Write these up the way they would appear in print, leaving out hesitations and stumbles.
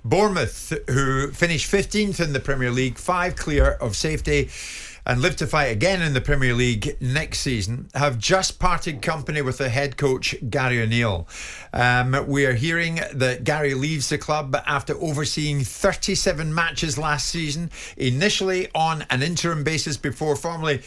Bournemouth, who finished 15th in the Premier League, 5 clear of safety, and live to fight again in the Premier League next season, have just parted company with the head coach, Gary O'Neill. We are hearing that Gary leaves the club after overseeing 37 matches last season, initially on an interim basis before formally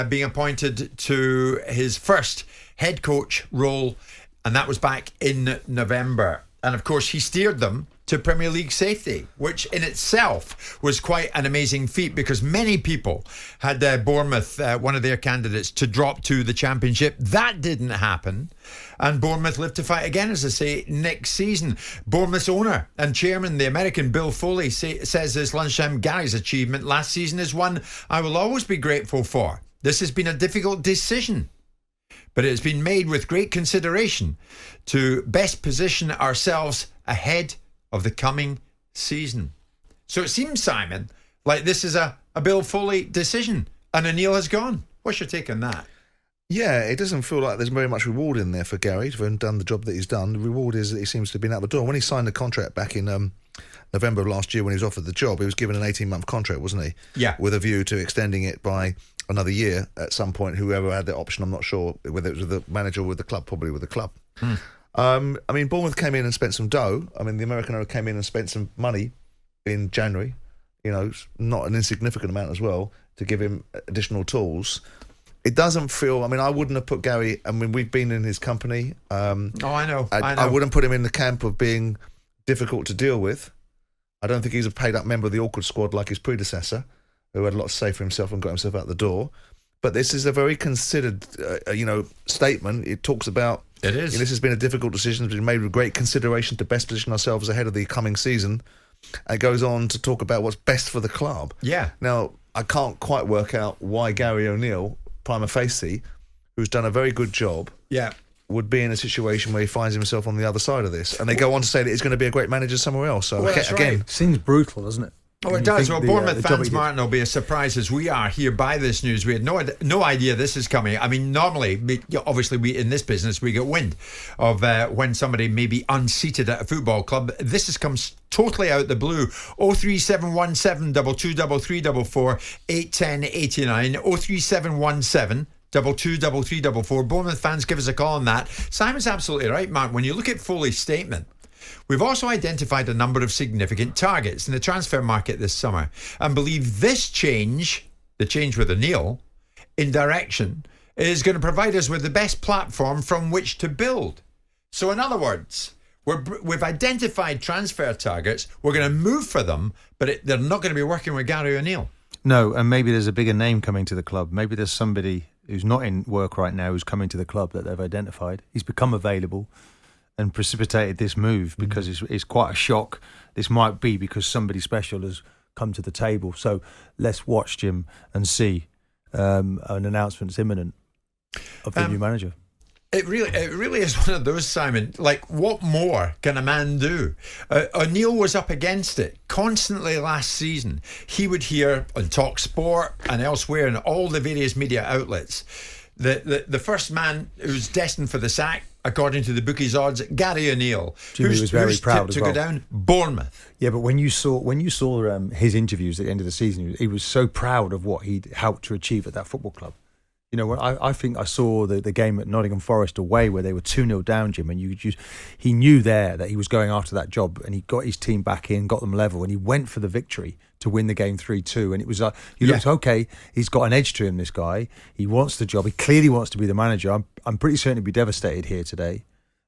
being appointed to his first head coach role, and that was back in November. And of course, he steered them to Premier League safety, which in itself was quite an amazing feat, because many people had Bournemouth, one of their candidates, to drop to the Championship. That didn't happen, and Bournemouth live to fight again, as I say, next season. Bournemouth's owner and chairman, the American Bill Foley, says this lunchtime, Gary's achievement last season is one I will always be grateful for. This has been a difficult decision, but it has been made with great consideration to best position ourselves ahead of the coming season. So it seems, Simon, like this is a Bill Foley decision, and O'Neill has gone. What's your take on that? Yeah, it doesn't feel like there's very much reward in there for Gary to have done the job that he's done. The reward is that he seems to have been out the door. When he signed the contract back in November of last year, when he was offered the job, he was given an 18-month contract, wasn't he? Yeah. With a view to extending it by another year at some point. Whoever had the option, I'm not sure whether it was with the manager or with the club, probably with the club. I mean, Bournemouth came in and spent some dough. I mean, the American owner came in and spent some money in January, not an insignificant amount as well, to give him additional tools. It doesn't feel, I mean, I wouldn't have put Gary, I mean, we've been in his company. I know. I wouldn't put him in the camp of being difficult to deal with. I don't think he's a paid-up member of the awkward squad like his predecessor, who had a lot to say for himself and got himself out the door. But this is a very considered, statement. It talks about... It is. This has been a difficult decision. It's been made with great consideration to best position ourselves ahead of the coming season. And it goes on to talk about what's best for the club. Yeah. Now, I can't quite work out why Gary O'Neill, prima facie, who's done a very good job, would be in a situation where he finds himself on the other side of this. And they go on to say that he's going to be a great manager somewhere else. So, again... Right. Seems brutal, doesn't it? Oh, it does. Well, Bournemouth fans, Martin, will be as surprised as we are here by this news. We had no idea this is coming. I mean, normally, obviously, we in this business, we get wind of when somebody may be unseated at a football club. This has come totally out the blue. 03717 223344 810 89 03717 223344. Bournemouth fans, give us a call on that. Simon's absolutely right, Martin. When you look at Foley's statement, we've also identified a number of significant targets in the transfer market this summer and believe this change, the change with O'Neill, in direction, is going to provide us with the best platform from which to build. So in other words, we've identified transfer targets, we're going to move for them, but they're not going to be working with Gary O'Neill. No, and maybe there's a bigger name coming to the club. Maybe there's somebody who's not in work right now who's coming to the club that they've identified. He's become available and precipitated this move because it's quite a shock. This might be because somebody special has come to the table. So let's watch, Jim, and see an announcement's imminent of the new manager. It really is one of those, Simon. Like, what more can a man do? O'Neill was up against it constantly last season. He would hear on talkSPORT and elsewhere in all the various media outlets the first man who's destined for the sack, according to the bookies' odds, Gary O'Neill. Jimmy was very proud to go down? Bournemouth. Yeah, but when you saw his interviews at the end of the season, he was so proud of what he'd helped to achieve at that football club. You know, I think I saw the game at Nottingham Forest away where they were 2-0 down, Jim, and he knew there that he was going after that job, and he got his team back in, got them level, and he went for the victory to win the game 3-2. And it was like, looked, okay, he's got an edge to him, this guy. He wants the job. He clearly wants to be the manager. I'm pretty certain he'd be devastated here today.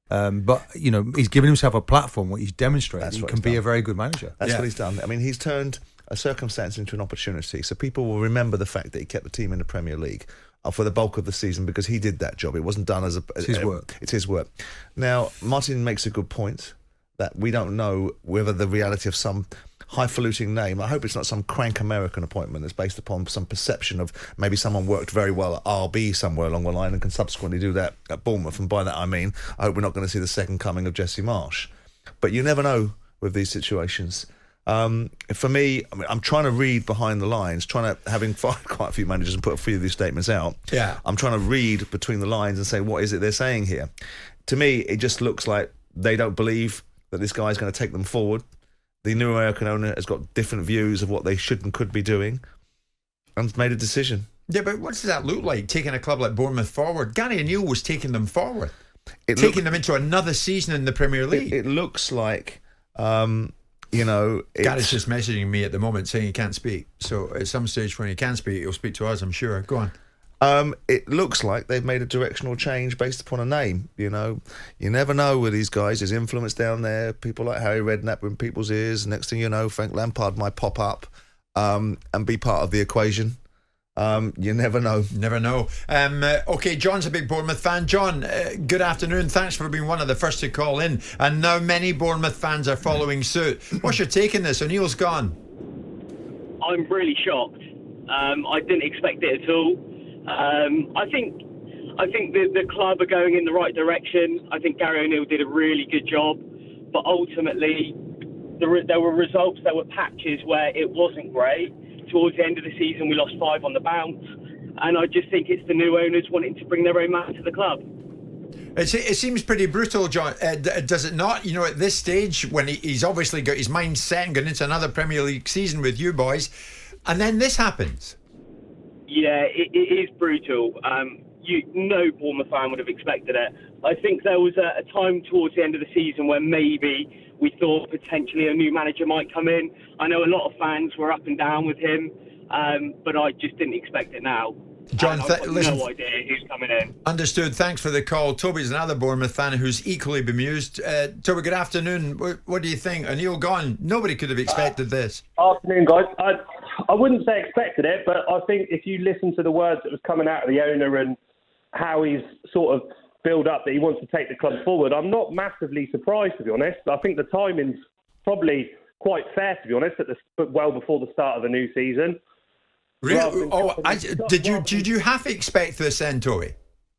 But, he's given himself a platform where he's demonstrated he can be a very good manager. That's what he's done. I mean, he's turned a circumstance into an opportunity. So people will remember the fact that he kept the team in the Premier League for the bulk of the season because he did that job. It wasn't done as it's his work. It's his work. Now, Martin makes a good point that we don't know whether the reality of some highfalutin name, I hope it's not some crank American appointment that's based upon some perception of maybe someone worked very well at RB somewhere along the line and can subsequently do that at Bournemouth. And by that I mean, I hope we're not going to see the second coming of Jesse Marsh. But you never know with these situations. For me, I mean, I'm trying to read behind the lines, having fired quite a few managers and put a few of these statements out. Yeah, I'm trying to read between the lines and say, what is it they're saying here? To me, it just looks like they don't believe that this guy's going to take them forward. the new American owner has got different views of what they should and could be doing, and made a decision. Yeah, but what does that look like, taking a club like Bournemouth forward? Gary O'Neill was taking them forward, taking them into another season in the Premier League. It looks like, Gary's just messaging me at the moment saying he can't speak. So at some stage when he can speak, he'll speak to us, I'm sure. Go on. It looks like they've made a directional change based upon a name. You never know with these guys. There's influence down there. People like Harry Redknapp in people's ears. Next thing you know, Frank Lampard might pop up and be part of the equation. You never know. Never know. Okay, John's a big Bournemouth fan. John, good afternoon. Thanks for being one of the first to call in. And now many Bournemouth fans are following suit. What's your take on this? O'Neill's gone. I'm really shocked. I didn't expect it at all. I think the club are going in the right direction. I think Gary O'Neill did a really good job, but ultimately there were results, there were patches where it wasn't great. Towards the end of the season, we lost 5 on the bounce, and I just think it's the new owners wanting to bring their own man to the club. It seems pretty brutal, John. Does it not? At this stage, when he's obviously got his mind set and going into another Premier League season with you boys, and then this happens. Yeah, it is brutal. No Bournemouth fan would have expected it. I think there was a time towards the end of the season where maybe we thought potentially a new manager might come in. I know a lot of fans were up and down with him, but I just didn't expect it now. John, listen, no idea who's coming in. Understood. Thanks for the call. Toby's another Bournemouth fan who's equally bemused. Toby, good afternoon. What do you think? O'Neill gone. Nobody could have expected this. Afternoon, guys. I wouldn't say expected it, but I think if you listen to the words that was coming out of the owner and how he's sort of build up that he wants to take the club forward, I'm not massively surprised, to be honest. I think the timing's probably quite fair, to be honest, well before the start of the new season. Really? Did you half expect this then, Toby?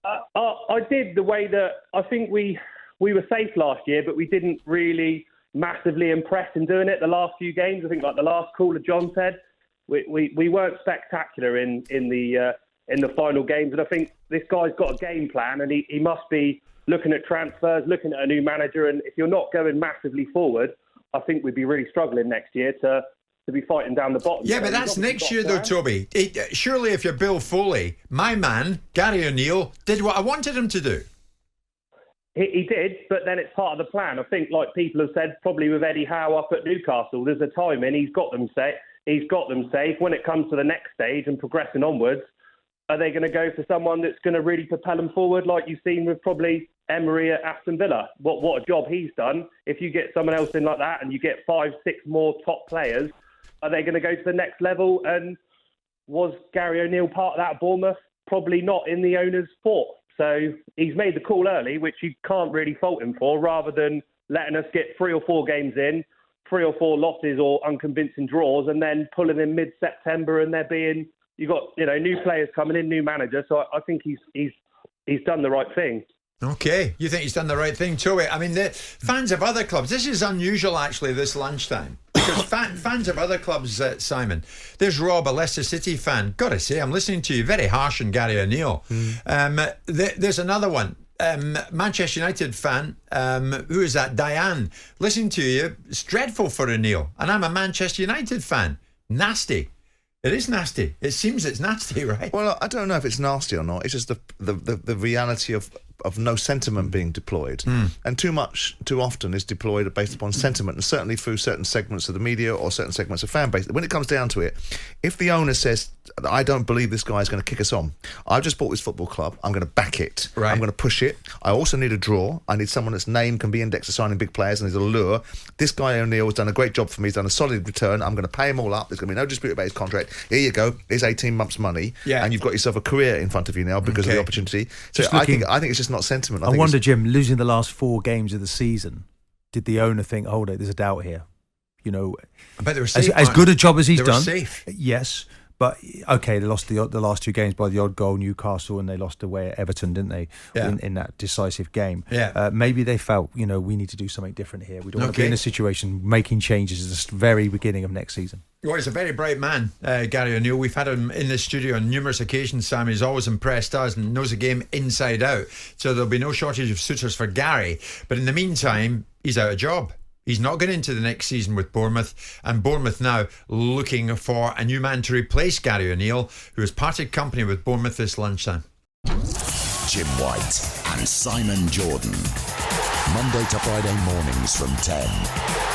I did, the way that I think we were safe last year, but we didn't really massively impress in doing it the last few games. I think, like the last caller John said, we weren't spectacular in the final games, and I think this guy's got a game plan, and he must be looking at transfers, looking at a new manager, and if you're not going massively forward, I think we'd be really struggling next year to be fighting down the bottom. Yeah, but that's next year though, Toby. Surely if you're Bill Foley, my man, Gary O'Neill, did what I wanted him to do. He did, but then it's part of the plan. I think, like people have said, probably with Eddie Howe up at Newcastle, there's a time and he's got them safe. When it comes to the next stage and progressing onwards, are they going to go for someone that's going to really propel them forward, like you've seen with probably Emery at Aston Villa? What a job he's done. If you get someone else in like that and you get 5-6 more top players, are they going to go to the next level? And was Gary O'Neill part of that at Bournemouth? Probably not in the owner's thought. So he's made the call early, which you can't really fault him for, rather than letting us get 3 or 4 games in, 3 or 4 losses or unconvincing draws, and then pulling in mid-September and there being, you've got new players coming in, new manager. So I think he's done the right thing. Okay, you think he's done the right thing, Toby? I mean, the fans of other clubs, this is unusual actually this lunchtime, because fans of other clubs, Simon, there's Rob, a Leicester City fan. Gotta say, I'm listening to you, very harsh on Gary O'Neill. There's another one, Manchester United fan, who is that? Diane, listening to you, it's dreadful for O'Neill, and I'm a Manchester United fan. Nasty. It is nasty. It seems it's nasty, right? Well, I don't know if it's nasty or not. It's just the reality of no sentiment being deployed. And too often is deployed based upon sentiment, and certainly through certain segments of the media or certain segments of fan base. When it comes down to it, if the owner says, I don't believe this guy is going to kick us on, I've just bought this football club, I'm going to back it, right. I'm going to push it, I also need a draw, I need someone that's name can be indexed to signing big players, and there's a lure. This guy O'Neill has done a great job for me, he's done a solid return, I'm going to pay him all up, there's going to be no dispute about his contract, here you go, here's 18 months money, and you've got yourself a career in front of you now because of the opportunity. So I think it's just not sentiment. I wonder, Jim, losing the last 4 games of the season, did the owner think, hold it, there's a doubt here? I bet they were safe, as good a job as he's done. Safe. Yes, but okay, they lost the last 2 games by the odd goal, Newcastle, and they lost away at Everton, didn't they? Yeah. In that decisive game. Yeah. Maybe they felt, we need to do something different here. We don't want to be in a situation making changes at the very beginning of next season. Well, he's a very bright man, Gary O'Neill. We've had him in the studio on numerous occasions, Sam. He's always impressed us and knows the game inside out. So there'll be no shortage of suitors for Gary. But in the meantime, he's out of job. He's not going into the next season with Bournemouth, and Bournemouth now looking for a new man to replace Gary O'Neill, who has parted company with Bournemouth this lunchtime. Jim White and Simon Jordan. Monday to Friday mornings from 10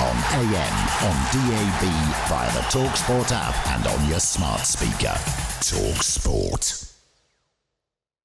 on AM, on DAB, via the talkSPORT app and on your smart speaker. talkSPORT.